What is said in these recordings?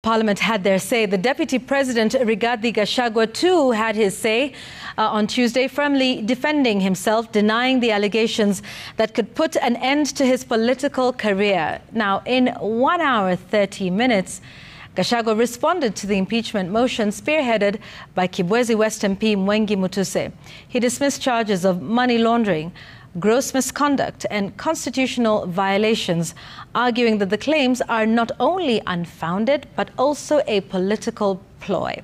Parliament had their say. The Deputy President, Gachagua, too, had his say on Tuesday, firmly defending himself, denying the allegations that could put an end to his political career. Now, in 1 hour, 30 minutes, Gachagua responded to the impeachment motion spearheaded by Kibwezi West MP Mwengi Mutuse. He dismissed charges of money laundering, gross misconduct and constitutional violations, arguing that the claims are not only unfounded but also a political ploy.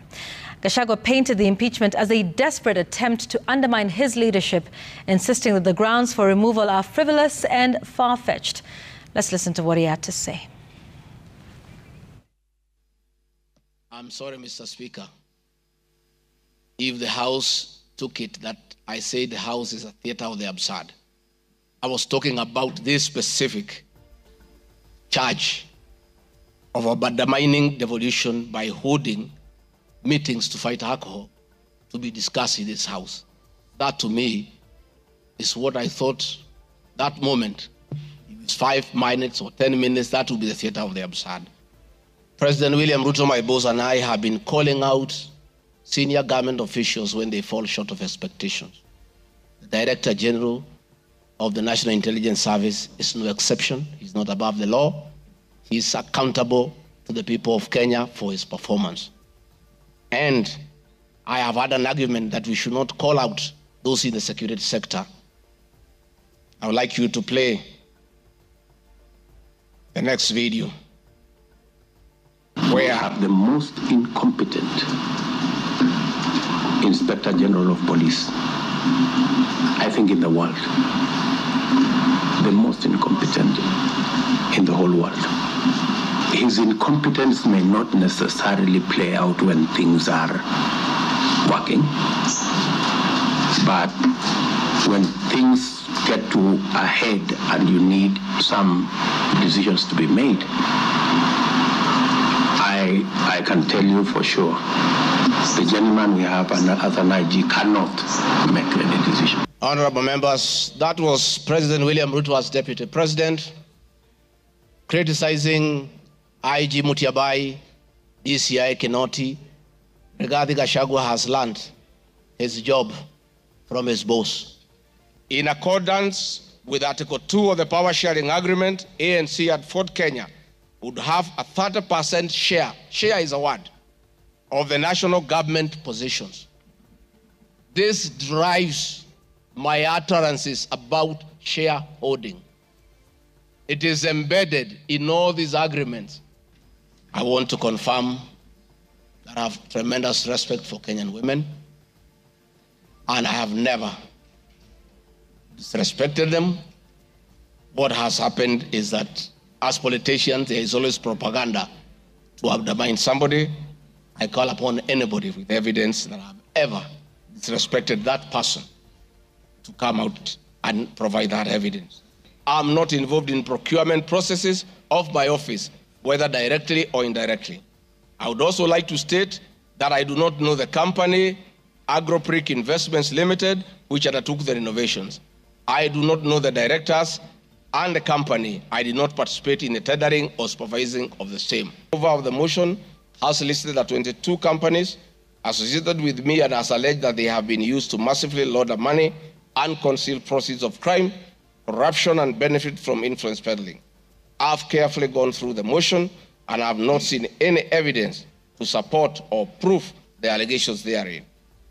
Gachagua painted the impeachment as a desperate attempt to undermine his leadership, insisting that the grounds for removal are frivolous and far-fetched. Let's listen to what he had to say. I'm sorry, Mr. Speaker, if the House took it that I say the House is a theater of the absurd. I was talking about this specific charge of undermining devolution by holding meetings to fight alcohol to be discussed in this House. That, to me, is what I thought that moment. If it's 5 minutes or 10 minutes, that would be the theater of the absurd. President William Ruto, my boss, and I have been calling out senior government officials when they fall short of expectations. The Director General of the National Intelligence Service is no exception. He's not above the law. He's accountable to the people of Kenya for his performance. And I have had an argument that we should not call out those in the security sector. I would like you to play the next video. We have the most incompetent Inspector General of Police, I think, in the world. The most incompetent in the whole world. His incompetence may not necessarily play out when things are working, but when things get to a head and you need some decisions to be made, I can tell you for sure, the gentleman we have as an IG cannot make any decision. Honorable members, that was President William Ruto as Deputy President, criticizing IG Mutiabai, DCI Kinoti. Rigathi Gachagua has learned his job from his boss. In accordance with Article 2 of the Power Sharing Agreement, ANC at Fort Kenya would have a 30% share is a word, of the national government positions. This drives my utterances about shareholding. It is embedded in all these agreements. I want to confirm that I have tremendous respect for Kenyan women, and I have never disrespected them. What has happened is that as politicians, there is always propaganda to undermine somebody. I call upon anybody with evidence that I've ever disrespected that person to come out and provide that evidence. I'm not involved in procurement processes of my office, whether directly or indirectly. I would also like to state that I do not know the company, AgroPric Investments Limited, which undertook the renovations. I do not know the directors and the company. I did not participate in the tendering or supervising of the same. Over of the motion has listed the 22 companies associated with me and has alleged that they have been used to massively launder money and conceal proceeds of crime, corruption, and benefit from influence peddling. I've carefully gone through the motion and have not seen any evidence to support or prove the allegations therein.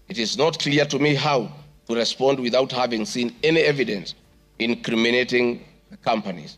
It is not clear to me how to respond without having seen any evidence incriminating the companies.